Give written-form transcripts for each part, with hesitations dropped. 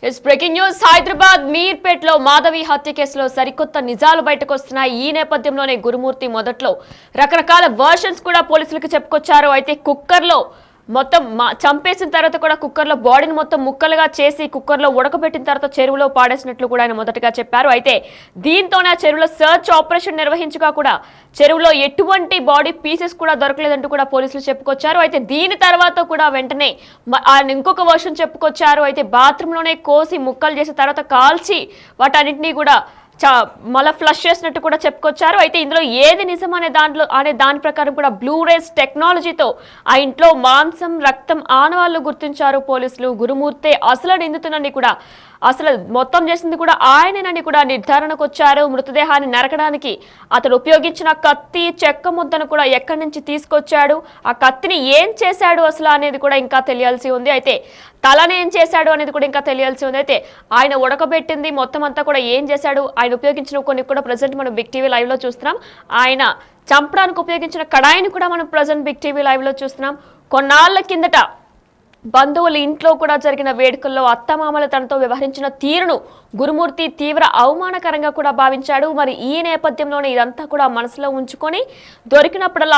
Breaking news Hyderabad మీర్పేట్లో Madhavi హత్య కేసులో సరికొత్త నిజాలు బయటకు వస్తున్నాయి. ఈ నేపథ్యంలోనే గురుమూర్తి మొదట్లో రకరకాల వర్షన్స్ కూడా పోలీసులకు చెప్పుకొచ్చారు. అయితే కుక్కర్లో మొత్తం చంపేసిన తర్వాత కూడా కుక్కర్లో బాడీని మొత్తం ముక్కలుగా చేసి కుక్కర్లో ఉడకబెట్టిన తర్వాత చెరువులో పాడేసినట్లు కూడా ఆయన మొదటగా చెప్పారు. అయితే దీంతోనే ఆ చెరువులో సర్చ్ ఆపరేషన్ నిర్వహించగా కూడా చెరువులో ఎటువంటి బాడీ పీసెస్ కూడా దొరకలేదంటూ కూడా పోలీసులు చెప్పుకొచ్చారు. అయితే దీని తర్వాత కూడా వెంటనే ఆయన ఇంకొక వర్షన్ చెప్పుకొచ్చారు. అయితే బాత్రూంలోనే కోసి ముక్కలు చేసిన తర్వాత కాల్చి వాటన్నింటినీ కూడా మళ్ళీ ఫ్లష్ చేసినట్టు కూడా చెప్పుకొచ్చారు. అయితే ఇందులో ఏది నిజం అనే దాని ప్రకారం కూడా బ్లూరేస్ టెక్నాలజీతో ఆ ఇంట్లో మాంసం రక్తం ఆనవాళ్లు గుర్తించారు పోలీసులు. గురుమూర్తి అసలు నిందితునని కూడా అసలు మొత్తం చేసింది కూడా ఆయనేనని కూడా నిర్ధారణకు వచ్చారు. మృతదేహాన్ని నరకడానికి అతడు ఉపయోగించిన కత్తి చెక్క ముద్దను కూడా ఎక్కడి నుంచి తీసుకొచ్చాడు, ఆ కత్తిని ఏం చేశాడు అసలు అనేది కూడా ఇంకా తెలియాల్సి ఉంది. అయితే తలని ఏం చేశాడు అనేది కూడా ఇంకా తెలియాల్సి ఉంది. అయితే ఆయన ఉడకబెట్టింది మొత్తం అంతా కూడా ఏం చేశాడు, ఆయన ఉపయోగించిన కొన్ని కూడా ప్రజెంట్ మనం బిగ్ టీవీ లైవ్ లో చూస్తున్నాం. ఆయన చంపడానికి ఉపయోగించిన కడాయిని కూడా మనం ప్రజెంట్ బిగ్ టీవీ లైవ్ లో చూస్తున్నాం. కొన్నాళ్ల కిందట బంధువుల ఇంట్లో కూడా జరిగిన వేడుకల్లో అత్తమామలు తనతో వ్యవహరించిన తీరును గురుమూర్తి తీవ్ర అవమానకరంగా కూడా భావించాడు. మరి ఈ నేపథ్యంలోనే ఇదంతా కూడా మనసులో ఉంచుకొని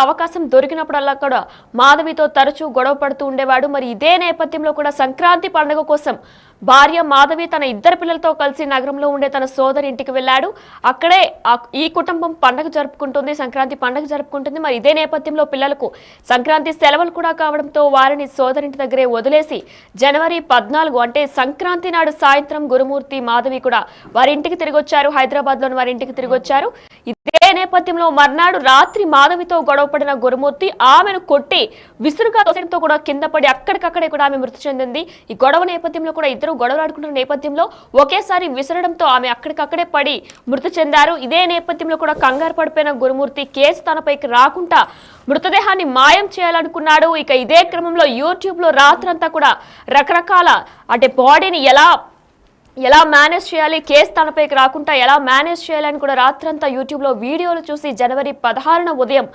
అవకాశం దొరికినప్పుడల్లా కూడా మాధవితో తరచూ గొడవ పడుతూ ఉండేవాడు. మరి ఇదే నేపథ్యంలో కూడా సంక్రాంతి పండుగ కోసం భార్య మాధవి తన ఇద్దరు పిల్లలతో కలిసి నగరంలో ఉండే తన సోదరి ఇంటికి వెళ్ళాడు. అక్కడే ఈ కుటుంబం పండుగ జరుపుకుంటుంది, సంక్రాంతి పండుగ జరుపుకుంటుంది. మరి ఇదే నేపథ్యంలో పిల్లలకు సంక్రాంతి సెలవులు కూడా కావడంతో వారిని సోదరింటి దగ్గరే వదిలేసి జనవరి 14 అంటే సంక్రాంతి నాడు సాయంత్రం గురుమూర్తి మాధవి కూడా వారి ఇంటికి తిరిగి వచ్చారు. హైదరాబాద్ లోని వారి ఇంటికి తిరిగి వచ్చారు. ఇదే నేపథ్యంలో మర్నాడు రాత్రి మాధవితో గొడవపడిన గురుమూర్తి ఆమెను కొట్టి విసురుగా కూడా కింద పడి అక్కడికక్కడే కూడా ఆమె మృతి చెందింది. ఈ గొడవ నేపథ్యంలో కూడా ఇద్దరు గొడవలాడుకుంటున్న నేపథ్యంలో ఒకేసారి విసరడంతో ఆమె అక్కడికక్కడే పడి మృతి చెందారు. ఇదే నేపథ్యంలో కూడా కంగారు పడిపోయిన గురుమూర్తి కేసు తనపైకి రాకుండా మృతదేహాన్ని మాయం చేయాలనుకున్నాడు. ఇక ఇదే క్రమంలో యూట్యూబ్ లో రాత్రంతా కూడా రకరకాల అంటే బాడీని ఎలా మేనేజ్ చేయాలి, కేసు తనపైకి రాకుండా ఎలా మేనేజ్ చేయాలని కూడా రాత్రంతా యూట్యూబ్లో వీడియోలు చూసి జనవరి 16న ఉదయం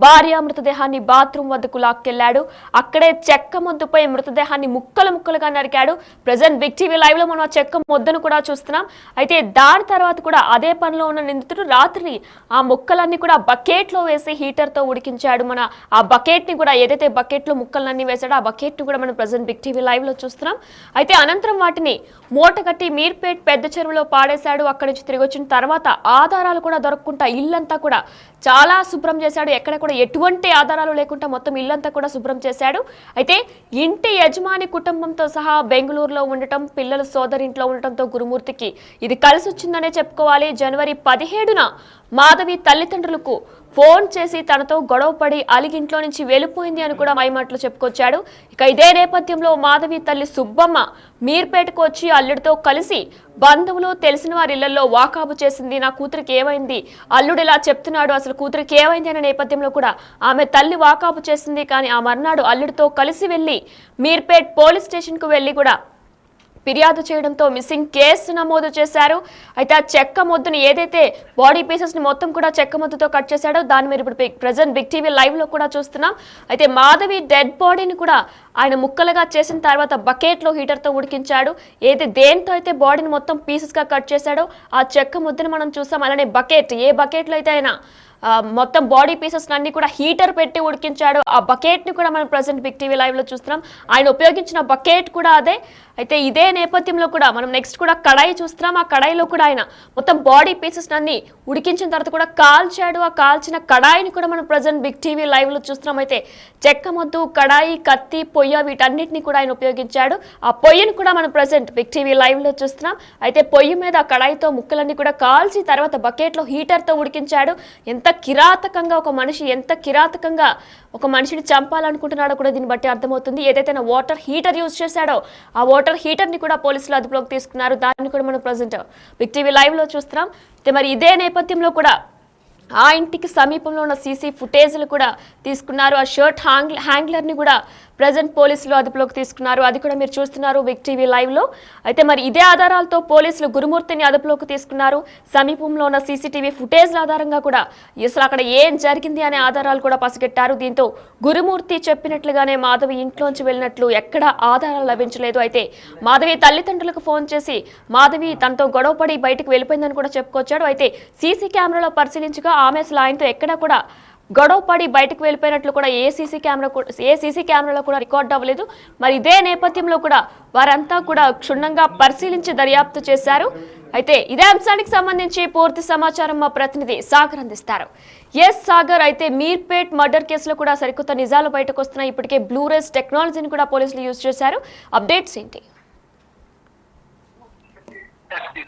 భార్య మృతదేహాన్ని బాత్రూమ్ వద్దకు లాక్కెళ్లాడు. అక్కడే చెక్క మొద్దుపై మృతదేహాన్ని ముక్కలుగా నరికాడు. ప్రజెంట్ బిగ్ టీవీ లైవ్ లో మనం ఆ చెక్క మొద్దను కూడా చూస్తున్నాం. అయితే దాని తర్వాత కూడా అదే పనిలో ఉన్న నిందితుడు రాత్రి ఆ ముక్కలన్నీ కూడా బకెట్ లో వేసి హీటర్ తో ఉడికించాడు. మన ఆ బకెట్ ని కూడా ఏదైతే బకెట్ లో ముక్కలన్నీ వేసాడో ఆ బకెట్ ని కూడా మనం ప్రజెంట్ బిగ్ టీవీ లైవ్ లో చూస్తున్నాం. అయితే అనంతరం వాటిని మూటగట్టి మీర్పేట్ పెద్ద చెరువులో పాడేశాడు. అక్కడి నుంచి తిరిగి వచ్చిన తర్వాత ఆధారాలు కూడా దొరకకుండా ఇల్లంతా కూడా చాలా శుభ్రం చేశాడు. ఎక్కడ కూడా ఎటువంటి ఆధారాలు లేకుండా మొత్తం ఇల్లంతా కూడా శుభ్రం చేశాడు. అయితే ఇంటి యజమాని కుటుంబంతో సహా బెంగళూరులో ఉండటం, పిల్లలు సోదరింట్లో ఉండటంతో గురుమూర్తికి ఇది కలిసి వచ్చిందనే చెప్పుకోవాలి. జనవరి 17న మాధవి తల్లిదండ్రులకు ఫోన్ చేసి తనతో గొడవపడి అలిగింట్లో నుంచి వెళ్ళిపోయింది అని కూడా మైమాటలు చెప్పుకొచ్చాడు. ఇక ఇదే నేపథ్యంలో మాధవి తల్లి సుబ్బమ్మ మీర్పేటకు వచ్చి అల్లుడితో కలిసి బంధువులు తెలిసిన వారి ఇళ్లలో వాకాబు చేసింది. నా కూతురికి ఏమైంది, అల్లుడు ఇలా చెప్తున్నాడు, అసలు కూతురికి ఏమైంది అనే నేపథ్యంలో కూడా ఆమె తల్లి వాకాబు చేసింది. కానీ ఆ మర్నాడు అల్లుడితో కలిసి వెళ్ళి మీర్పేట్ పోలీస్ స్టేషన్ కు వెళ్ళి కూడా ఫిర్యాదు చేయడంతో మిస్సింగ్ కేసు నమోదు చేశారు. అయితే ఆ చెక్క మొద్దుని ఏదైతే బాడీ పీసెస్ ని మొత్తం కూడా చెక్క మొద్దుతో కట్ చేశాడో దాన్ని మీరు ఇప్పుడు ప్రజెంట్ బిగ్ టీవీ లైవ్ లో కూడా చూస్తున్నాం. అయితే మాధవి డెడ్ బాడీని కూడా ఆయన ముక్కలుగా చేసిన తర్వాత బకెట్ లో హీటర్ తో ఉడికించాడు. దేంతో అయితే బాడీని మొత్తం పీసెస్ గా కట్ చేశాడో ఆ చెక్క ముద్దని మనం చూసాం. అలానే ఏ బకెట్ లో అయితే ఆయన మొత్తం బాడీ పీసెస్ అన్ని కూడా హీటర్ పెట్టి ఉడికించాడు. ఆ బకెట్ ని కూడా మనం ప్రజెంట్ బిగ్ టీవీ లైవ్ లో చూస్తున్నాం. ఆయన ఉపయోగించిన బకెట్ కూడా అదే. అయితే ఇదే నేపథ్యంలో కూడా మనం నెక్స్ట్ కూడా కడాయి చూస్తున్నాం. ఆ కడాయిలో కూడా ఆయన మొత్తం బాడీ పీసెస్ అన్ని ఉడికించిన తర్వాత కూడా కాల్చాడు. ఆ కాల్చిన కడాయిని కూడా మనం ప్రజెంట్ బిగ్ టీవీ లైవ్ లో చూస్తున్నాం. అయితే చెక్క మొద్దు, కడాయి, కత్తి, పొయ్య వీటన్నిటిని కూడా ఆయన ఉపయోగించాడు. ఆ పొయ్యిని కూడా మనం ప్రజెంట్ బిగ్ టీవీ లైవ్ లో చూస్తున్నాం. అయితే పొయ్యి మీద ఆ కడాయితో ముక్కలన్నీ కూడా కాల్చి తర్వాత బకెట్ లో హీటర్ తో ఉడికించాడు. ఎంత కిరాతకంగా ఒక మనిషిని చంపాలనుకుంటున్నాడో కూడా దీన్ని బట్టి అర్థమవుతుంది. ఏదైతే వాటర్ హీటర్ యూజ్ చేశాడో ఆ వాటర్ హీటర్ ని కూడా పోలీసులు అదుపులోకి తీసుకున్నారు. దాన్ని కూడా మనం ప్రజెంట్ బిగ్ టీవీ లైవ్ లో చూస్తున్నాం. మరి ఇదే నేపథ్యంలో కూడా ఆ ఇంటికి సమీపంలో ఉన్న సీసీ ఫుటేజ్లు కూడా తీసుకున్నారు. ఆ షర్ట్ హ్యాంగ్లర్ ని కూడా ప్రజెంట్ పోలీసులు అదుపులోకి తీసుకున్నారు. అది కూడా మీరు చూస్తున్నారు బిగ్ టీవీ లైవ్ లో. అయితే మరి ఇదే ఆధారాలతో పోలీసులు గురుమూర్తిని అదుపులోకి తీసుకున్నారు. సమీపంలో ఉన్న సీసీటీవీ ఫుటేజ్ల ఆధారంగా కూడా అసలు అక్కడ ఏం జరిగింది అనే ఆధారాలు కూడా పసిగట్టారు. దీంతో గురుమూర్తి చెప్పినట్లుగానే మాధవి ఇంట్లోంచి వెళ్ళినట్లు ఎక్కడా ఆధారాలు లభించలేదు. అయితే మాధవి తల్లిదండ్రులకు ఫోన్ చేసి మాధవి తనతో గొడవపడి బయటకు వెళ్ళిపోయిందని కూడా చెప్పుకొచ్చాడు. అయితే సీసీ కెమెరాలో పరిశీలించగా ఆమె అసలు ఆయనతో ఎక్కడా కూడా గొడవ పడి బయటకు వెళ్ళిపోయినట్లు కూడా ఏ సీసీ కెమెరాలో కూడా రికార్డ్ అవ్వలేదు. మరి ఇదే నేపథ్యంలో కూడా వారంతా కూడా క్షుణ్ణంగా పరిశీలించి దర్యాప్తు చేశారు. అయితే ఇదే అంశానికి సంబంధించి పూర్తి సమాచారం మా ప్రతినిధి సాగర్ అందిస్తారు. సాగర్, అయితే మీర్పేట్ మర్డర్ కేసులో కూడా సరికొత్త నిజాలు బయటకు వస్తున్నాయి. ఇప్పటికే బ్లూరేస్ టెక్నాలజీని కూడా పోలీసులు యూజ్ చేశారు. అప్డేట్స్ ఏంటి?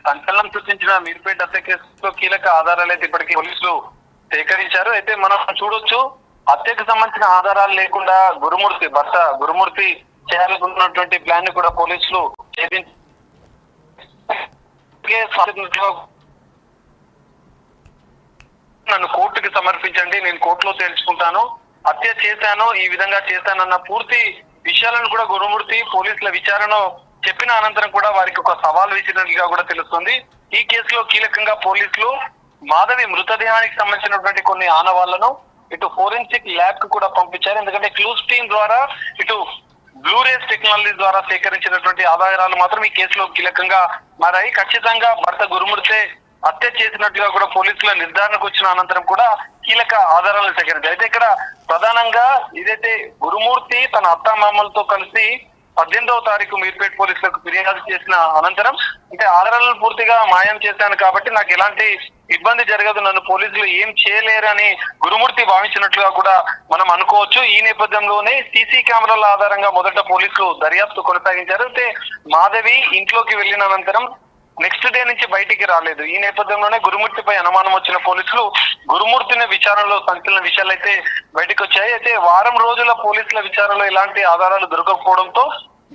సంచలనం సృష్టించిన మీర్పేట్ హత్య కేసులో కీలక ఆధారాలు అయితే ఇప్పటికీ పోలీసులు సేకరించారు. అయితే మనం చూడొచ్చు, హత్యకు సంబంధించిన ఆధారాలు లేకుండా భర్త గురుమూర్తి చేయాలనుకున్నటువంటి ప్లాన్ ని కూడా పోలీసులు నన్ను కోర్టుకి సమర్పించండి, నేను కోర్టులో తేల్చుకుంటాను, హత్య చేశాను, ఈ విధంగా చేశానన్న పూర్తి విషయాలను కూడా గురుమూర్తి పోలీసుల విచారణ చెప్పిన అనంతరం కూడా వారికి ఒక సవాల్ విసిరినట్లుగా కూడా తెలుస్తుంది. ఈ కేసులో కీలకంగా పోలీసులు మాధవి మృతదేహానికి సంబంధించినటువంటి కొన్ని ఆనవాళ్లను ఇటు ఫోరెన్సిక్ ల్యాబ్ కు కూడా పంపించారు. ఎందుకంటే క్లూస్ టీమ్ ద్వారా ఇటు బ్లూరేస్ టెక్నాలజీ ద్వారా సేకరించినటువంటి ఆధారాలు మాత్రం ఈ కేసులో కీలకంగా మారాయి. ఖచ్చితంగా భర్త గురుమూర్తి హత్య చేసినట్లుగా కూడా పోలీసుల నిర్ధారణకు వచ్చిన అనంతరం కూడా కీలక ఆధారాలను సేకరించారు. అయితే ఇక్కడ ప్రధానంగా ఇదైతే గురుమూర్తి తన అత్తామామలతో కలిసి 18వ తారీఖు మీర్పేట్ పోలీసులకు ఫిర్యాదు చేసిన అనంతరం అంటే ఆధారాలను పూర్తిగా మాయం చేశాను కాబట్టి నాకు ఎలాంటి ఇబ్బంది జరగదు, నన్ను పోలీసులు ఏం చేయలేరని గురుమూర్తి భావించినట్లుగా కూడా మనం అనుకోవచ్చు. ఈ నేపథ్యంలోనే సీసీ కెమెరాల ఆధారంగా మొదట పోలీసులు దర్యాప్తు కొనసాగించారు. అయితే మాధవి ఇంట్లోకి వెళ్ళిన అనంతరం నెక్స్ట్ డే నుంచి బయటికి రాలేదు. ఈ నేపథ్యంలోనే గురుమూర్తిపై అనుమానం వచ్చిన పోలీసులు గురుమూర్తిని విచారణలో సంచలన విషయాలు అయితే బయటకు వచ్చాయి. అయితే వారం రోజుల పోలీసుల విచారణలో ఎలాంటి ఆధారాలు దొరకకపోవడంతో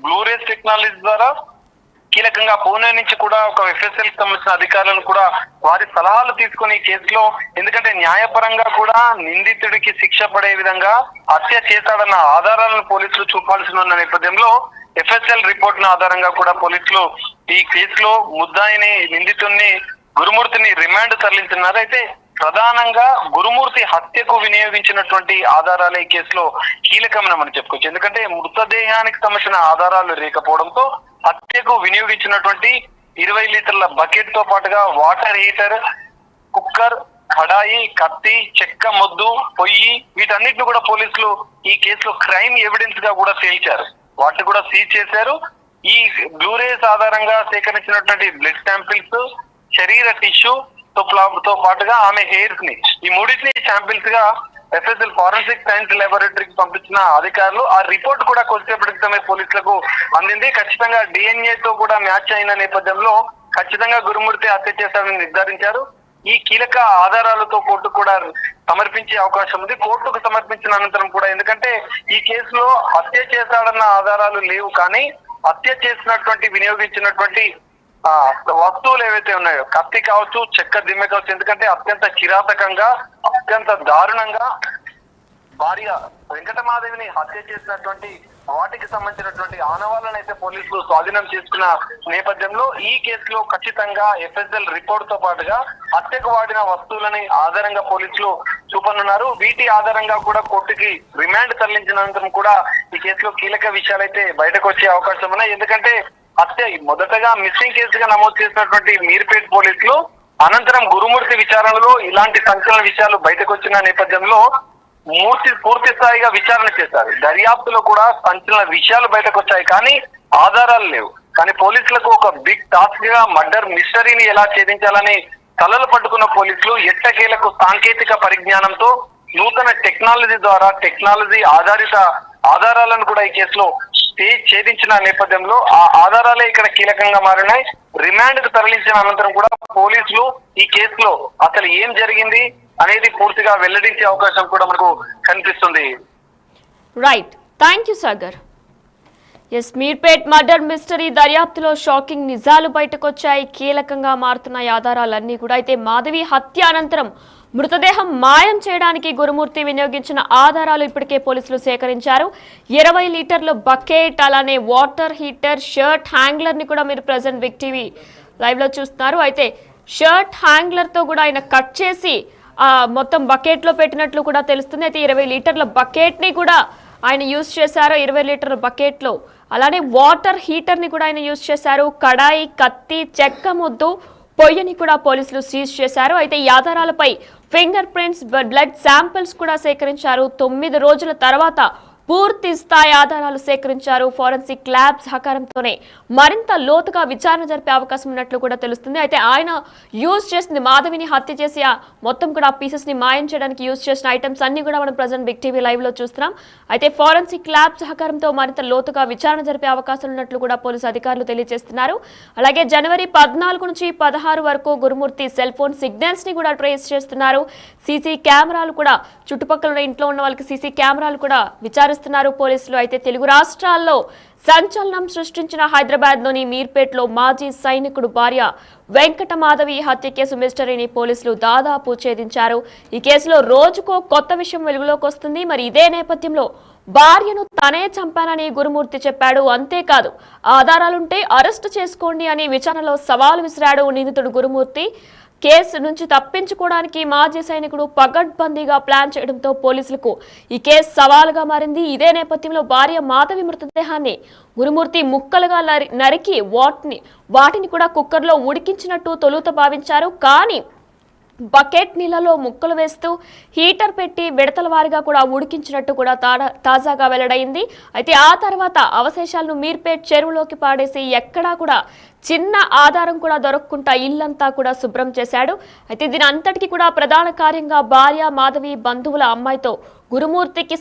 బ్లూరేస్ టెక్నాలజీ ద్వారా కీలకంగా పూణే నుంచి కూడా ఒక ఎఫ్ఎస్ఎల్ కి సంబంధించిన అధికారులను కూడా వారి సలహాలు తీసుకుని ఈ కేసులో, ఎందుకంటే న్యాయపరంగా కూడా నిందితుడికి శిక్ష పడే విధంగా హత్య చేశాడన్న ఆధారాలను పోలీసులు చూపాల్సి ఉన్న నేపథ్యంలో ఎఫ్ఎస్ఎల్ రిపోర్ట్ ను ఆధారంగా కూడా పోలీసులు ఈ కేసులో ముద్దాయిని నిందితుడిని గురుమూర్తిని రిమాండ్ తరలించున్నారు. అయితే ప్రధానంగా గురుమూర్తి హత్యకు వినియోగించినటువంటి ఆధారాలు ఈ కేసులో కీలకమని మనం చెప్పుకోవచ్చు. ఎందుకంటే మృతదేహానికి సంబంధించిన ఆధారాలు లేకపోవడంతో హత్యకు వినియోగించినటువంటి 20 లీటర్ల బకెట్ తో పాటుగా వాటర్ హీటర్, కుక్కర్, కడాయి, కత్తి, చెక్క మొద్దు, పొయ్యి వీటన్నిటిని కూడా పోలీసులు ఈ కేసులో క్రైమ్ ఎవిడెన్స్ గా కూడా తేల్చారు. వాటిని కూడా సీజ్ చేశారు. ఈ బ్లూరేస్ ఆధారంగా సేకరించినటువంటి బ్లడ్ శాంపిల్స్, శరీర టిష్యూ తో పాటుగా ఆమె హెయిర్స్ ని ఈ మూడింటిని శాంపిల్స్ గా ఎఫ్ఎస్ఎల్ ఫారెన్సిక్ సైన్స్ లాబొరేటరీకి పంపించిన అధికారులు ఆ రిపోర్ట్ కూడా కొద్దిసేపటి క్రితమే పోలీసులకు అందింది. ఖచ్చితంగా డిఎన్ఏ తో కూడా మ్యాచ్ అయిన నేపథ్యంలో ఖచ్చితంగా గురుమూర్తి హత్య చేశారని నిర్ధారించారు. ఈ కీలక ఆధారాలతో కోర్టుకు కూడా సమర్పించే అవకాశం ఉంది. కోర్టుకు సమర్పించిన అనంతరం కూడా, ఎందుకంటే ఈ కేసులో హత్య చేశాడన్న ఆధారాలు లేవు, కానీ హత్య చేసినటువంటి వినియోగించినటువంటి వస్తువులు ఏవైతే ఉన్నాయో కత్తి కావచ్చు, చెక్క దిమ్మె కావచ్చు, ఎందుకంటే అత్యంత కిరాతకంగా అత్యంత దారుణంగా భార్య వెంకటమాదేవిని హత్య చేసినటువంటి వాటికి సంబంధించినటువంటి ఆనవాళ్ళను అయితే పోలీసులు స్వాధీనం చేసుకున్న నేపథ్యంలో ఈ కేసులో ఖచ్చితంగా ఎఫ్ఎస్ఎల్ రిపోర్ట్ తో పాటుగా హత్యకు వాడిన వస్తువులని ఆధారంగా పోలీసులు చూపనున్నారు. వీటి ఆధారంగా కూడా కోర్టుకి రిమాండ్ తరలించిన అనంతరం కూడా ఈ కేసులో కీలక విషయాలు అయితే బయటకు వచ్చే అవకాశం ఉన్నాయి. ఎందుకంటే హత్య మొదటగా మిస్సింగ్ కేసుగా నమోదు చేసినటువంటి మీర్పేట్ పోలీసులు అనంతరం గురుమూర్తి విచారణలో ఇలాంటి సంచలన విషయాలు బయటకు వచ్చిన నేపథ్యంలో పూర్తి స్థాయిగా విచారణ చేశారు. దర్యాప్తులో కూడా సంచలన విషయాలు బయటకు వచ్చాయి, కానీ ఆధారాలు లేవు. కానీ పోలీసులకు ఒక బిగ్ టాస్క్ గా మర్డర్ మిస్టరీని ఎలా ఛేదించాలని తలలు పట్టుకున్న పోలీసులు ఎట్టకేలకు సాంకేతిక పరిజ్ఞానంతో నూతన టెక్నాలజీ ద్వారా టెక్నాలజీ ఆధారిత ఆధారాలను కూడా ఈ కేసులో ఛేదించిన నేపథ్యంలో ఆ ఆధారాలే ఇక్కడ కీలకంగా మారినాయి. రిమాండ్ కు తరలించిన అనంతరం కూడా పోలీసులు ఈ కేసులో అసలు ఏం జరిగింది అనేది పూర్తిగా వెల్లడించే అవకాశం కూడా మనకు కనిపిస్తుంది. Right, thank you Sagar. Meerpet murder mystery దర్యాప్తులో షాకింగ్ నిజాలు బయటకొచ్చాయి. కీలకంగా మారుతున్నాయి ఆధారాలన్నీ కూడా. అయితే మాధవి హత్య అనంతరం మృతదేహం మాయం చేయడానికి గురుమూర్తి వినియోగించిన ఆధారాలు ఇప్పటికే పోలీసులు సేకరించారు. 20 లీటర్ల బకెట్, అలానే వాటర్ హీటర్, షర్ట్ హ్యాంగ్లర్ ని కూడా మీరు ప్రెజెంట్ బిగ్ టీవీ లైవ్ లో చూస్తున్నారు. అయితే షర్ట్ హ్యాంగ్లర్ తో కూడా ఆయన కట్ చేసి మొత్తం బకెట్ లో పెట్టినట్లు కూడా తెలుస్తుంది. అయితే 20 లీటర్ల బకెట్ ని కూడా ఆయన యూజ్ చేశారు. 20 లీటర్ల బకెట్ లో అలానే వాటర్ హీటర్ ని కూడా ఆయన యూజ్ చేశారు. కడాయి, కత్తి, చెక్క ముద్దు, పొయ్యిని కూడా పోలీసులు సీజ్ చేశారు. అయితే ఈ ఆధారాలపై ఫింగర్ ప్రింట్స్, బ్లడ్ శాంపిల్స్ కూడా సేకరించారు. 9 రోజుల తర్వాత పూర్తి స్థాయి ఆధారాలు సేకరించారు. ఫోరెన్సిక్ ల్యాబ్ సహకారంతోనే మరింత లోతుగా విచారణ జరిపే అవకాశం ఉన్నట్లు కూడా తెలుస్తుంది. అయితే ఆయన యూజ్ చేసింది మాధవిని హత్య చేసి మొత్తం కూడా పీసెస్ ని మాయం చేయడానికి యూజ్ చేసిన ఐటమ్స్ అన్ని కూడా మనం ప్రజెంట్ బిగ్ టీవీ లైవ్ లో చూస్తున్నాం. అయితే ఫోరెన్సిక్ ల్యాబ్ సహకారంతో మరింత లోతుగా విచారణ జరిపే అవకాశం ఉన్నట్లు కూడా పోలీసు అధికారులు తెలియజేస్తున్నారు. అలాగే జనవరి 14 నుంచి 16 వరకు గురుమూర్తి సెల్ ఫోన్ సిగ్నల్స్ ని కూడా ట్రేస్ చేస్తున్నారు. సీసీ కెమెరాలు కూడా చుట్టుపక్కల ఇంట్లో ఉన్న వాళ్ళకి సీసీ కెమెరాలు కూడా విచారిస్తున్నారు పోలీసులు. అయితే తెలుగు రాష్ట్రాల్లో సంచలనం సృష్టించిన హైదరాబాద్ లోని మీర్పేట్లో మాజీ సైనికుడు భార్య వెంకట మాధవి హత్య కేసు మిస్టరీని పోలీసులు దాదాపు ఛేదించారు. ఈ కేసులో రోజుకో కొత్త విషయం వెలుగులోకి వస్తుంది. మరి ఇదే నేపథ్యంలో భార్యను తనే చంపానని గురుమూర్తి చెప్పాడు. అంతేకాదు ఆధారాలుంటే అరెస్టు చేసుకోండి అని విచారణలో సవాల్ విసిరాడు నిందితుడు గురుమూర్తి. కేసు నుంచి తప్పించుకోవడానికి మాజీ సైనికుడు పగడ్బందీగా ప్లాన్ చేయడంతో పోలీసులకు ఈ కేసు సవాలుగా మారింది. ఇదే నేపథ్యంలో భార్య మాధవి మృతదేహాన్ని గురుమూర్తి ముక్కలుగా నరికి వాటిని కూడా కుక్కర్లో ఉడికించినట్టు తొలుత భావించారు. కానీ బకెట్ నీళ్లలో ముక్కలు వేస్తూ హీటర్ పెట్టి విడతల వారిగా కూడా ఉడికించినట్టు కూడా తాజాగా వెల్లడైంది. అయితే ఆ తర్వాత అవశేషాలను మీర్పేట్ చెరువులోకి పాడేసి ఎక్కడా కూడా చిన్న ఆధారం కూడా దొరకకుండా ఇల్లంతా కూడా శుభ్రం చేశాడు. అయితే దీని అంతటికీ కూడా ప్రధాన కార్యంగా భార్య మాధవి బంధువుల అమ్మాయితో గురుమూర్తికి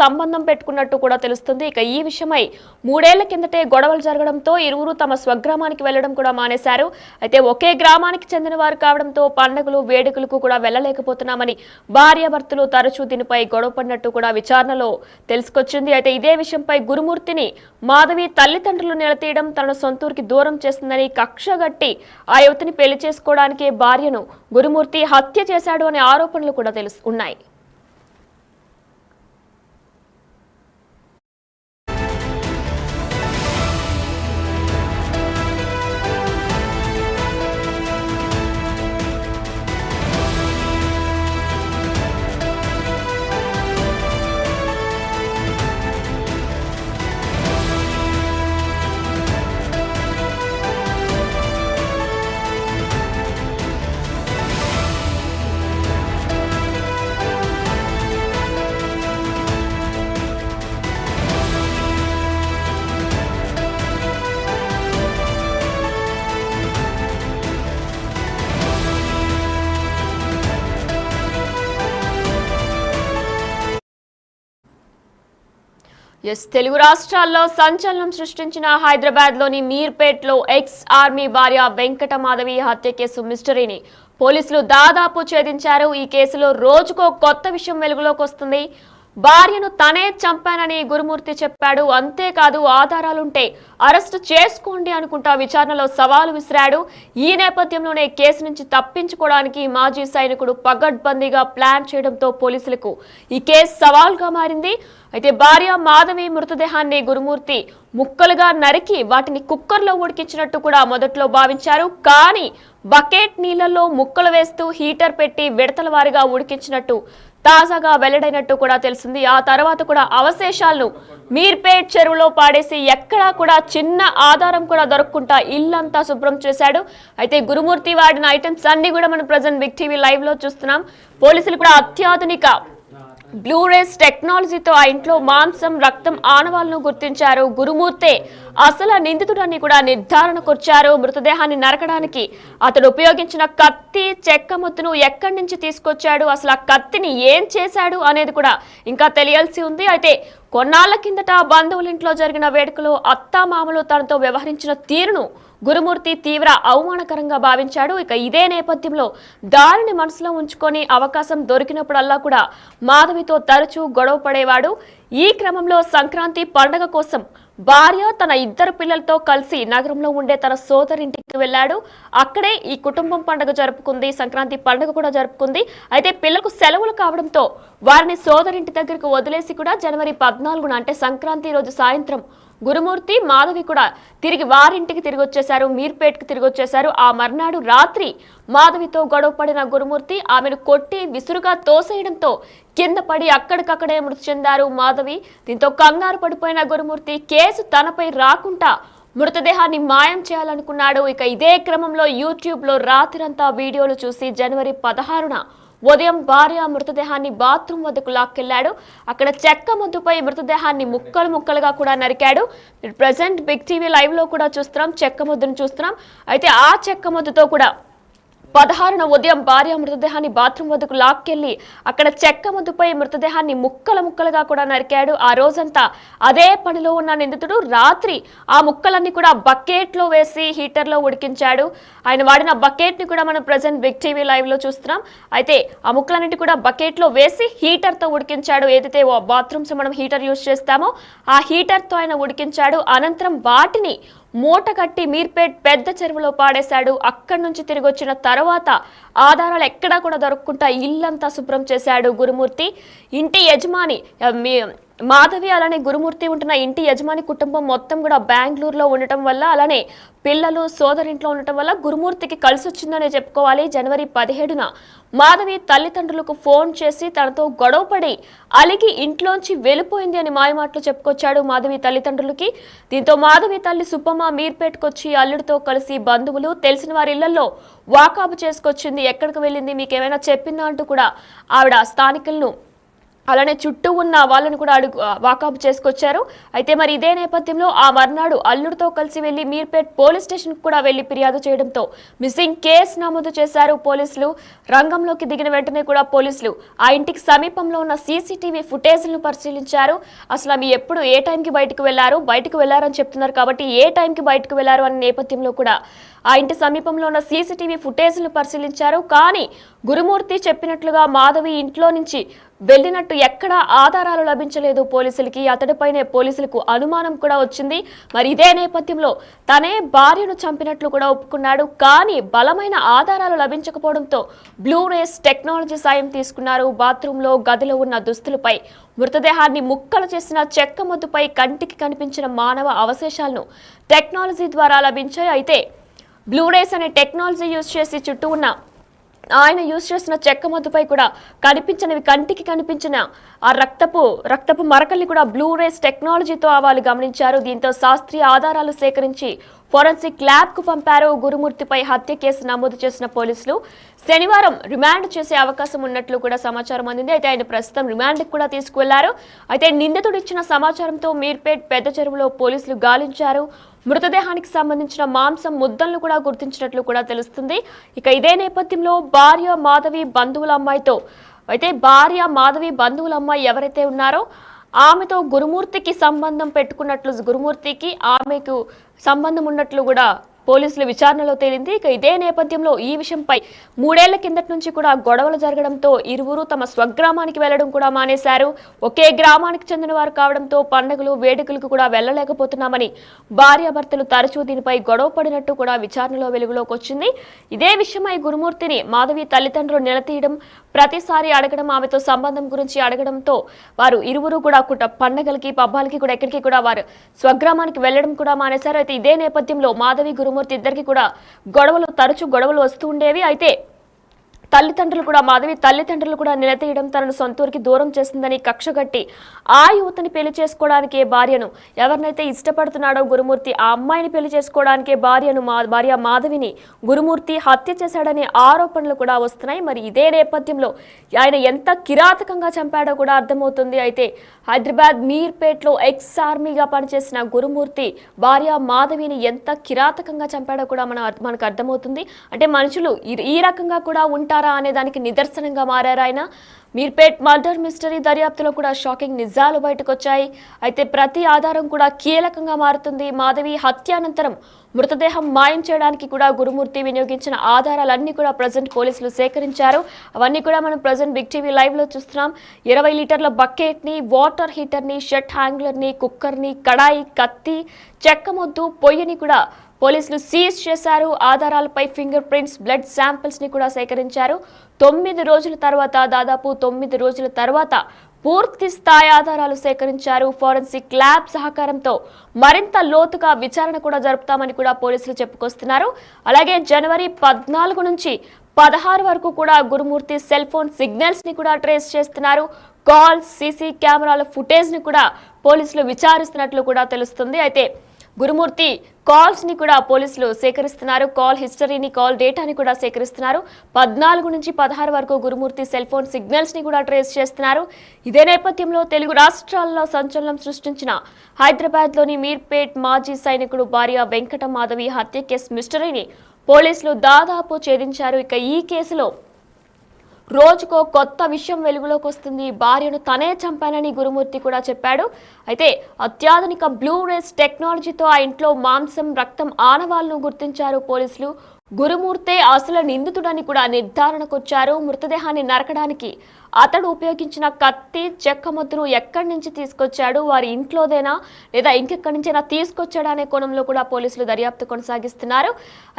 సంబంధం పెట్టుకున్నట్టు కూడా తెలుస్తుంది. ఇక ఈ విషయమై 3 ఏళ్ల కిందటే గొడవలు జరగడంతో ఇరువురు తమ స్వగ్రామానికి వెళ్లడం కూడా మానేశారు. అయితే ఒకే గ్రామానికి చెందిన వారు కావడంతో పండుగలు, వేడుకలకు కూడా వెళ్లలేకపోతున్నామని భార్యాభర్తలు తరచూ దీనిపై గొడవపడినట్టు కూడా విచారణలో తెలుసుకొచ్చింది. అయితే ఇదే విషయంపై గురుమూర్తిని మాధవి తల్లిదండ్రులు నిలదీయడం, తన సొంతూరికి దూరం చేస్తుందని కక్షగట్టి ఆ యువతిని పెళ్లి చేసుకోవడానికే భార్యను గురుమూర్తి హత్య చేశాడు అనే ఆరోపణలు కూడా ఉన్నాయి. తెలుగు రాష్ట్రాల్లో సంచలనం సృష్టించిన హైదరాబాద్ లోని మీర్పేట్లో ఎక్స్ ఆర్మీ భార్య వెంకట మాధవి హత్య కేసు మిస్టరీని పోలీసులు దాదాపు ఛేదించారు. ఈ కేసులో రోజుకో కొత్త విషయం వెలుగులోకి వస్తుంది. భార్యను తనే చంపానని గురుమూర్తి చెప్పాడు. అంతేకాదు ఆధారాలుంటే అరెస్టు చేసుకోండి అనుకుంటా విచారణలో సవాలు విసిరాడు. ఈ నేపథ్యంలోనే కేసు నుంచి తప్పించుకోవడానికి మాజీ సైనికుడు పగడ్బందీగా ప్లాన్ చేయడంతో పోలీసులకు ఈ కేసు సవాల్గా మారింది. అయితే భార్య మాధవి మృతదేహాన్ని గురుమూర్తి ముక్కలుగా నరికి వాటిని కుక్కర్లో ఉడికించినట్టు కూడా మొదట్లో భావించారు. కానీ బకెట్ నీళ్లలో ముక్కలు వేస్తూ హీటర్ పెట్టి విడతల వారిగా ఉడికించినట్టు తాజాగా వెల్లడైనట్టు కూడా తెలిసింది. ఆ తర్వాత కూడా అవశేషాలను మీర్పేట్ చెరువులో పాడేసి ఎక్కడా కూడా చిన్న ఆధారం కూడా దొరకకుండా ఇల్లంతా శుభ్రం చేశాడు. అయితే గురుమూర్తి వాడిన ఐటమ్స్ అన్ని కూడా మనం ప్రజెంట్ బిగ్ టీవీ లైవ్ లో చూస్తున్నాం. పోలీసులు కూడా అత్యాధునిక బ్లూరేస్ టెక్నాలజీతో ఆ ఇంట్లో మాంసం, రక్తం ఆనవాళ్లను గుర్తించారు. గురుమూర్తే అసలు నిందితుడని కూడా నిర్ధారణకొచ్చారు. మృతదేహాన్ని నరకడానికి అతడు ఉపయోగించిన కత్తి, చెక్క ముద్దును ఎక్కడి నుంచి తీసుకొచ్చాడు, అసలు ఆ కత్తిని ఏం చేశాడు అనేది కూడా ఇంకా తెలియాల్సి ఉంది. అయితే కొన్నాళ్ల కిందట బంధువుల ఇంట్లో జరిగిన వేడుకలో అత్తామామలు తనతో వ్యవహరించిన తీరును గురుమూర్తి తీవ్ర అవమానకరంగా భావించాడు. ఇక ఇదే నేపథ్యంలో దానిని మనసులో ఉంచుకొని అవకాశం దొరికినప్పుడల్లా కూడా మాధవితో తరచూ గొడవ పడేవాడు. ఈ క్రమంలో సంక్రాంతి పండగ కోసం భార్య తన ఇద్దరు పిల్లలతో కలిసి నగరంలో ఉండే తన సోదరింటికి వెళ్ళాడు. అక్కడే ఈ కుటుంబం పండుగ జరుపుకుంది, సంక్రాంతి పండుగ కూడా జరుపుకుంది. అయితే పిల్లలకు సెలవులు కావడంతో వారిని సోదరింటి దగ్గరకు వదిలేసి కూడా జనవరి 14న అంటే సంక్రాంతి రోజు సాయంత్రం గురుమూర్తి మాధవి కూడా తిరిగి వారింటికి తిరిగి వచ్చేశారు, మీర్పేట్కి తిరిగి వచ్చేశారు. ఆ మర్నాడు రాత్రి మాధవితో గొడవ పడిన గురుమూర్తి ఆమెను కొట్టి విసురుగా తోసేయడంతో కింద పడి అక్కడికక్కడే మృతి చెందారు మాధవి. దీంతో కంగారు పడిపోయిన గురుమూర్తి కేసు తనపై రాకుండా మృతదేహాన్ని మాయం చేయాలనుకున్నాడు. ఇక ఇదే క్రమంలో యూట్యూబ్లో రాత్రంతా వీడియోలు చూసి జనవరి 16న ఉదయం భార్య మృతదేహాన్ని బాత్రూమ్ వద్దకు లాక్కెళ్లాడు. అక్కడ చెక్క ముద్దుపై మృతదేహాన్ని ముక్కలు ముక్కలుగా కూడా నరికాడు. ప్రజెంట్ బిగ్ టీవీ లైవ్ లో కూడా చూస్తున్నాం, చెక్క ముద్దును చూస్తున్నాం. అయితే ఆ చెక్క ముద్దుతో కూడా 16న ఉదయం భార్య మృతదేహాన్ని బాత్రూమ్ వద్దకు లాక్కెళ్లి అక్కడ చెక్క ముద్దుపై మృతదేహాన్ని ముక్కల ముక్కలుగా కూడా నరికాడు. ఆ రోజంతా అదే పనిలో ఉన్న నిందితుడు రాత్రి ఆ ముక్కలన్నీ కూడా బకెట్ లో వేసి హీటర్ లో ఉడికించాడు. ఆయన వాడిన బకెట్ ని కూడా మనం ప్రెసెంట్ బిగ్ టీవీ లైవ్ లో చూస్తున్నాం. అయితే ఆ ముక్కలన్నింటి కూడా బకెట్ లో వేసి హీటర్ తో ఉడికించాడు. ఏదైతే బాత్రూమ్స్ మనం హీటర్ యూజ్ చేస్తామో ఆ హీటర్ తో ఆయన ఉడికించాడు. అనంతరం వాటిని మూట కట్టి మీర్పేట్ పెద్ద చెరువులో పాడేశాడు. అక్కడి నుంచి తిరిగి వచ్చిన తర్వాత ఆధారాలు ఎక్కడా కూడా దొరకకుండా ఇల్లంతా శుభ్రం చేశాడు గురుమూర్తి. ఇంటి యజమాని మాధవి అలానే గురుమూర్తి ఉంటున్న ఇంటి యజమాని కుటుంబం మొత్తం కూడా బెంగళూరులో ఉండటం వల్ల అలానే పిల్లలు సోదరింట్లో ఉండటం వల్ల గురుమూర్తికి కలిసి వచ్చిందనే చెప్పుకోవాలి. జనవరి 17న మాధవి తల్లిదండ్రులకు ఫోన్ చేసి తనతో గొడవపడి అలిగి ఇంట్లోంచి వెళ్ళిపోయింది అని మాయమాటలు చెప్పుకొచ్చాడు మాధవి తల్లిదండ్రులకి. దీంతో మాధవి తల్లి సుబ్బమ్మ మీర్పేట్కొచ్చి అల్లుడితో కలిసి బంధువులు తెలిసిన వారి ఇళ్లలో వాకాబు చేసుకొచ్చింది. ఎక్కడికి వెళ్ళింది, మీకేమైనా చెప్పిందా అంటూ కూడా ఆవిడ స్థానికులను అలానే చుట్టూ ఉన్న వాళ్ళని కూడా వాకాబు చేసుకొచ్చారు. అయితే మరి ఇదే నేపథ్యంలో ఆ మర్నాడు అల్లుడితో కలిసి వెళ్లి మీర్పేట్ పోలీస్ స్టేషన్ కూడా వెళ్లి ఫిర్యాదు చేయడంతో మిస్సింగ్ కేసు నమోదు చేశారు పోలీసులు. రంగంలోకి దిగిన వెంటనే కూడా పోలీసులు ఆ ఇంటికి సమీపంలో ఉన్న సీసీటీవీ ఫుటేజ్లను పరిశీలించారు. అసలు ఆమె ఎప్పుడు ఏ టైంకి బయటకు వెళ్లారని చెప్తున్నారు కాబట్టి ఏ టైంకి బయటకు వెళ్లారు అనే నేపథ్యంలో కూడా ఆ ఇంటి సమీపంలో ఉన్న సీసీటీవీ ఫుటేజ్లను పరిశీలించారు. కానీ గురుమూర్తి చెప్పినట్లుగా మాధవి ఇంట్లో నుంచి వెళ్ళినట్టు ఎక్కడా ఆధారాలు లభించలేదు పోలీసులకి. అతడిపైనే పోలీసులకు అనుమానం కూడా వచ్చింది. మరి ఇదే నేపథ్యంలో తనే భార్యను చంపినట్లు కూడా ఒప్పుకున్నాడు. కానీ బలమైన ఆధారాలు లభించకపోవడంతో బ్లూ రేస్ టెక్నాలజీ సాయం తీసుకున్నారు. బాత్రూంలో గదిలో ఉన్న దుస్తులపై మృతదేహాన్ని ముక్కలు చేసిన చెక్క ముద్దుపై కంటికి కనిపించిన మానవ అవశేషాలను టెక్నాలజీ ద్వారా లభించాయి. అయితే బ్లూ రేస్ అనే టెక్నాలజీ యూజ్ చేసి చుట్టూ ఉన్న ఆయన యూజ్ చేసిన చెక్క ముద్దుపై కూడా కనిపించినవి కంటికి కనిపించిన ఆ రక్తపు మరకల్ని కూడా బ్లూ రేస్ టెక్నాలజీతో వాళ్ళు గమనించారు. దీంతో శాస్త్రీయ ఆధారాలు సేకరించి ఫోరెన్సిక్ ల్యాబ్ కు పంపారు. గురుమూర్తిపై హత్య కేసు నమోదు చేసిన పోలీసులు శనివారం రిమాండ్ చేసే అవకాశం ఉన్నట్లు కూడా సమాచారం అందింది. అయితే ఆయన ప్రస్తుతం రిమాండ్ కూడా తీసుకువెళ్లారు. అయితే నిందితుడు ఇచ్చిన సమాచారంతో మీర్పేట్ పెద్ద చెరువులో పోలీసులు గాలించారు. మృతదేహానికి సంబంధించిన మాంసం ముద్దలను కూడా గుర్తించినట్లు కూడా తెలుస్తుంది. ఇక ఇదే నేపథ్యంలో భార్య మాధవి బంధువుల అమ్మాయి ఎవరైతే ఉన్నారో ఆమెతో గురుమూర్తికి సంబంధం పెట్టుకున్నట్లు, గురుమూర్తికి ఆమెకు సంబంధం ఉన్నట్లు కూడా పోలీసుల విచారణలో తేలింది. ఇక ఇదే నేపథ్యంలో ఈ విషయంపై 3 ఏళ్ల కిందటి నుంచి కూడా గొడవలు జరగడంతో ఇరువురు తమ స్వగ్రామానికి వెళ్లడం కూడా మానేశారు. ఒకే గ్రామానికి చెందిన వారు కావడంతో పండుగలు వేడుకలకు కూడా వెళ్లలేకపోతున్నామని భార్యాభర్తలు తరచూ దీనిపై గొడవ పడినట్టు కూడా విచారణలో వెలుగులోకి వచ్చింది. ఇదే విషయమై గురుమూర్తిని మాధవి తల్లిదండ్రులు నిలదీయడం, ప్రతిసారి అడగడం, ఆమెతో సంబంధం గురించి అడగడంతో వారు ఇరువురు కూడా పండుగలకి పబ్బాలకి కూడా ఎక్కడికి కూడా వారు స్వగ్రామానికి వెళ్లడం కూడా మానేశారు. అయితే ఇదే నేపథ్యంలో మాధవి గురుమూర్తి ఇద్దరికి కూడా తరచూ గొడవలు వస్తూ ఉండేవి. అయితే మాధవి తల్లిదండ్రులు కూడా నిలదీయడం, తనను సొంతూరికి దూరం చేసిందని కక్షగట్టి ఆ యువతని పెళ్లి చేసుకోవడానికే భార్యను ఎవరినైతే ఇష్టపడుతున్నాడో గురుమూర్తి ఆ అమ్మాయిని పెళ్లి చేసుకోవడానికే భార్య మాధవిని గురుమూర్తి హత్య చేశాడనే ఆరోపణలు కూడా వస్తున్నాయి. మరి ఇదే నేపథ్యంలో ఆయన ఎంత కిరాతకంగా చంపాడో కూడా అర్థమవుతుంది. అయితే హైదరాబాద్ మీర్పేట్లో ఎక్స్ ఆర్మీగా పనిచేసిన గురుమూర్తి భార్య మాధవిని ఎంత కిరాతకంగా చంపాడో కూడా మనకు అర్థమవుతుంది. అంటే మనుషులు ఈ రకంగా కూడా ఉంటారా చేస్తున్నారా అనే దానికి నిదర్శనంగా మారారు ఆయన. మీర్పేట్ మర్డర్ మిస్టరీ దర్యాప్తులో కూడా షాకింగ్ నిజాలు బయటకు వచ్చాయి. అయితే ప్రతి ఆధారం కూడా కీలకంగా మారుతుంది. మాధవి హత్యానంతరం మృతదేహం మాయం చేయడానికి కూడా గురుమూర్తి వినియోగించిన ఆధారాలన్నీ కూడా ప్రజెంట్ పోలీసులు సేకరించారు. అవన్నీ కూడా మనం ప్రజెంట్ బిగ్ టీవీ లైవ్ లో చూస్తున్నాం. 20 లీటర్ల బకెట్ ని, వాటర్ హీటర్ ని, షర్ట్ హ్యాంగ్లర్ ని, కుక్కర్ ని, కడాయి, కత్తి, చెక్క మొద్దు, పొయ్యిని కూడా పోలీసులు సీజ్ చేశారు. ఆధారాలపై ఫింగర్ ప్రింట్స్, బ్లడ్ శాంపిల్స్ ని కూడా సేకరించారు. 9 రోజుల తర్వాత, దాదాపు 9 రోజుల తర్వాత పూర్తి స్థాయి ఆధారాలు సేకరించారు. ఫోరెన్సిక్ ల్యాబ్ సహకారంతో మరింత లోతుగా విచారణ కూడా జరుపుతామని కూడా పోలీసులు చెప్పుకొస్తున్నారు. అలాగే జనవరి 14 నుంచి 16 వరకు కూడా గురుమూర్తి సెల్ ఫోన్ సిగ్నల్స్ ని కూడా ట్రేస్ చేస్తున్నారు. కాల్స్, సీసీ కెమెరాల ఫుటేజ్ ని కూడా పోలీసులు విచారిస్తున్నట్లు కూడా తెలుస్తుంది. అయితే గురుమూర్తి కాల్స్ ని కూడా పోలీసులు సేకరిస్తున్నారు. కాల్ హిస్టరీని, కాల్ డేటాని కూడా సేకరిస్తున్నారు. 14 నుంచి 16 వరకు గురుమూర్తి సెల్ ఫోన్ సిగ్నల్స్ ని కూడా ట్రేస్ చేస్తున్నారు. ఇదే నేపథ్యంలో తెలుగు రాష్ట్రాల్లో సంచలనం సృష్టించిన హైదరాబాద్ లోని మీర్పేట్ మాజీ సైనికుడు భార్య వెంకట మాధవి హత్య కేసు మిస్టరీని పోలీసులు దాదాపు ఛేదించారు. ఇక ఈ కేసులో రోజుకో కొత్త విషయం వెలుగులోకి వస్తుంది. భార్యను తనే చంపానని గురుమూర్తి కూడా చెప్పాడు. అయితే అత్యాధునిక బ్లూ రేస్ టెక్నాలజీతో ఆ ఇంట్లో మాంసం, రక్తం ఆనవాళ్లను గుర్తించారు పోలీసులు. గురుమూర్తే అసలు నిందితుడని కూడా నిర్ధారణకొచ్చారు. మృతదేహాన్ని నరకడానికి అతడు ఉపయోగించిన కత్తి, చెక్క మొద్దును ఎక్కడి నుంచి తీసుకొచ్చాడు, వారి ఇంట్లోదేనా లేదా ఇంకెక్కడి నుంచైనా తీసుకొచ్చాడా అనే కోణంలో కూడా పోలీసులు దర్యాప్తు కొనసాగిస్తున్నారు.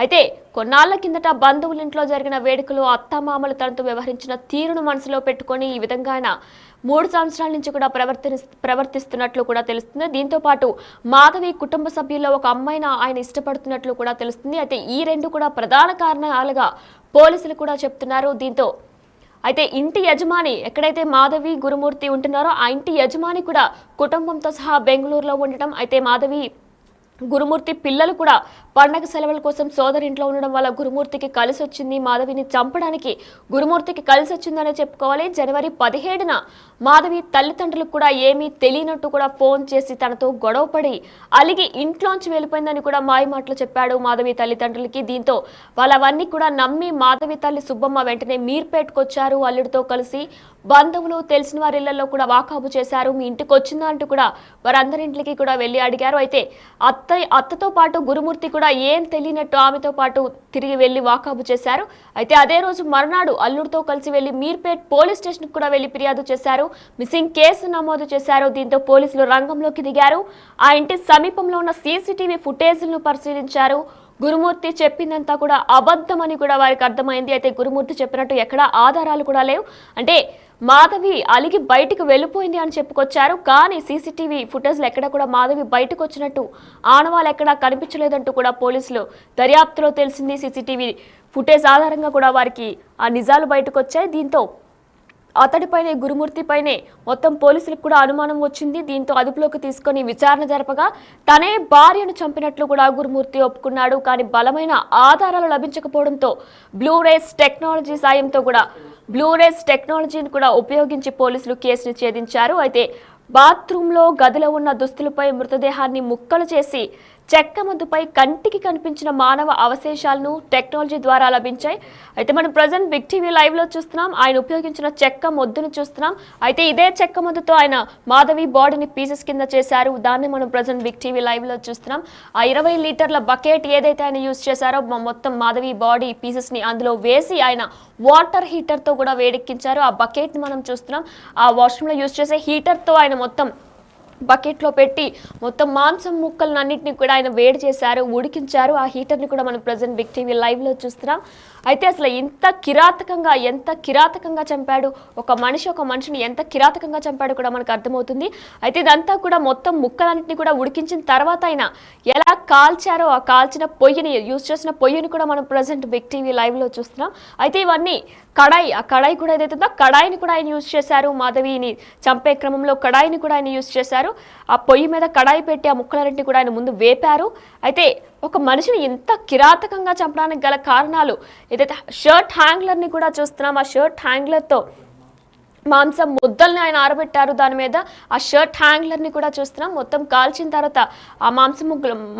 అయితే కొన్నాళ్ల కిందట బంధువుల ఇంట్లో జరిగిన వేడుకలో అత్తమామలు తనతో వ్యవహరించిన తీరును మనసులో పెట్టుకొని ఈ విధంగా ఆయన 3 సంవత్సరాల నుంచి కూడా ప్రవర్తిస్తున్నట్లు కూడా తెలుస్తుంది. దీంతో పాటు మాధవి కుటుంబ సభ్యుల్లో ఒక అమ్మాయిని ఆయన ఇష్టపడుతున్నట్లు కూడా తెలుస్తుంది. అయితే ఈ రెండు కూడా ప్రధాన కారణాలుగా పోలీసులు కూడా చెప్తున్నారు. దీంతో అయితే ఇంటి యజమాని ఎక్కడైతే మాధవి, గురుమూర్తి ఉంటున్నారో ఆ ఇంటి యజమాని కూడా కుటుంబంతో సహా బెంగళూరులో ఉండటం, అయితే మాధవి, గురుమూర్తి పిల్లలు కూడా పండగ సెలవుల కోసం సోదరింట్లో ఉండడం వల్ల గురుమూర్తికి కలిసి వచ్చింది. మాధవిని చంపడానికి గురుమూర్తికి కలిసి వచ్చిందనే చెప్పుకోవాలి. జనవరి 17న మాధవి తల్లిదండ్రులకు కూడా ఏమీ తెలియనట్టు కూడా ఫోన్ చేసి తనతో గొడవపడి అలిగి ఇంట్లోంచి వెళ్ళిపోయిందని కూడా మాయమాటలు చెప్పాడు మాధవి తల్లిదండ్రులకి. దీంతో వాళ్ళవన్నీ కూడా నమ్మి మాధవి తల్లి సుబ్బమ్మ వెంటనే మీర్పేట్కు వచ్చారు. అల్లుడితో కలిసి బంధువులు, తెలిసిన వారి ఇళ్లలో కూడా వాకాబు చేశారు. మీ ఇంటికి వచ్చిందా అంటూ కూడా వారందరింటికి కూడా వెళ్ళి అడిగారు. అయితే అత్తతో పాటు గురుమూర్తి కూడా ఏం తెలియనట్టు ఆమెతో పాటు తిరిగి వెళ్లి వాకాబు చేశారు. అయితే అదే రోజు మర్నాడు అల్లుడితో కలిసి వెళ్లి మీర్పేట్ పోలీస్ స్టేషన్ కూడా వెళ్లి ఫిర్యాదు చేశారు. మిస్సింగ్ కేసు నమోదు చేశారు. దీంతో పోలీసులు రంగంలోకి దిగారు. ఆ ఇంటి సమీపంలో ఉన్న సీసీటీవీ ఫుటేజ్లను పరిశీలించారు. గురుమూర్తి చెప్పిందంతా కూడా అబద్ధమని కూడా వారికి అర్థమైంది. అయితే గురుమూర్తి చెప్పినట్టు ఎక్కడా ఆధారాలు కూడా లేవు. అంటే మాధవి అలిగి బయటకు వెళ్ళిపోయింది అని చెప్పుకొచ్చారు. కానీ సీసీటీవీ ఫుటేజ్లు ఎక్కడ కూడా మాధవి బయటకు వచ్చినట్టు ఆనవాళ్ళు ఎక్కడా కనిపించలేదంటూ కూడా పోలీసులు దర్యాప్తులో తెలిసింది. సీసీటీవీ ఫుటేజ్ ఆధారంగా కూడా వారికి ఆ నిజాలు బయటకు వచ్చాయి. దీంతో అతడిపైనే, గురుమూర్తిపైనే మొత్తం పోలీసులకు కూడా అనుమానం వచ్చింది. దీంతో అదుపులోకి తీసుకొని విచారణ జరపగా తనే భార్యను చంపినట్లు కూడా గురుమూర్తి ఒప్పుకున్నాడు. కానీ బలమైన ఆధారాలు లభించకపోవడంతో బ్లూ రేస్ టెక్నాలజీని కూడా ఉపయోగించి పోలీసులు కేసును ఛేదించారు. అయితే బాత్రూంలో, గదిలో ఉన్న దుస్తులపై మృతదేహాన్ని ముక్కలు చేసి చెక్క మొద్దుపై కంటికి కనిపించిన మానవ అవశేషాలను టెక్నాలజీ ద్వారా లభించాయి. అయితే మనం ప్రజెంట్ బిగ్ టీవీ లైవ్ లో చూస్తున్నాం. ఆయన ఉపయోగించిన చెక్క మొద్దును చూస్తున్నాం. అయితే ఇదే చెక్క మొద్దుతో ఆయన మాధవి బాడీని పీసెస్ కింద చేశారు. దాన్ని మనం ప్రజెంట్ బిగ్ టీవీ లైవ్ లో చూస్తున్నాం. ఆ 20 లీటర్ల బకెట్ ఏదైతే ఆయన యూజ్ చేశారో మొత్తం మాధవి బాడీ పీసెస్ ని అందులో వేసి ఆయన వాటర్ హీటర్ తో కూడా వేడెక్కించారు. ఆ బకెట్ ని మనం చూస్తున్నాం. ఆ వాష్రూమ్ లో యూజ్ చేసే హీటర్ తో ఆయన మొత్తం బకెట్లో పెట్టి మొత్తం మాంసం ముక్కలన్నింటినీ కూడా ఆయన వేడి చేశారు, ఉడికించారు. ఆ హీటర్ని కూడా మనం ప్రజెంట్ బిగ్ టీవీ లైవ్లో చూస్తున్నాం. అయితే అసలు ఎంత కిరాతకంగా చంపాడు ఒక మనిషిని ఎంత కిరాతకంగా చంపాడు కూడా మనకు అర్థమవుతుంది. అయితే ఇదంతా కూడా మొత్తం ముక్కలన్నింటినీ కూడా ఉడికించిన తర్వాత ఆయన ఎలా కాల్చారో ఆ కాల్చిన పొయ్యిని, యూజ్ చేసిన పొయ్యిని కూడా మనం ప్రజెంట్ బిగ్ టీవీ లైవ్లో చూస్తున్నాం. అయితే ఇవన్నీ ఆ కడాయి కూడా ఏదైతుందో కడాయిని కూడా ఆయన యూజ్ చేశారు. మాధవిని చంపే క్రమంలో కడాయిని కూడా ఆయన యూజ్ చేశారు. ఆ పొయ్యి మీద కడాయి పెట్టి ఆ ముక్కలన్నింటినీ కూడా ఆయన ముందు వేపారు. అయితే ఒక మనిషిని ఎంత కిరాతకంగా చంపడానికి గల కారణాలు ఏదైతే షర్ట్ హ్యాంగ్లర్ని కూడా చూస్తున్నాం. ఆ షర్ట్ హ్యాంగ్లర్తో మాంసం ముద్దల్ని ఆయన ఆరబెట్టారు. దాని మీద ఆ షర్ట్ హ్యాంగ్లర్ ని కూడా చూస్తున్నాం. మొత్తం కాల్చిన తర్వాత ఆ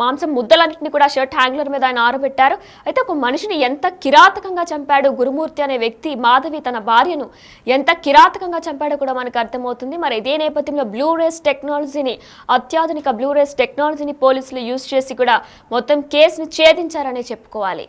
మాంసం ముద్దలన్నింటినీ కూడా షర్ట్ హ్యాంగ్లర్ మీద ఆయన ఆరబెట్టారు. అయితే ఒక మనిషిని ఎంత కిరాతకంగా చంపాడు గురుమూర్తి అనే వ్యక్తి, మాధవి తన భార్యను ఎంత కిరాతకంగా చంపాడో కూడా మనకు అర్థమవుతుంది. మరి ఇదే నేపథ్యంలో అత్యాధునిక బ్లూ రేస్ టెక్నాలజీని పోలీసులు యూజ్ చేసి కూడా మొత్తం కేసును ఛేదించారనే చెప్పుకోవాలి.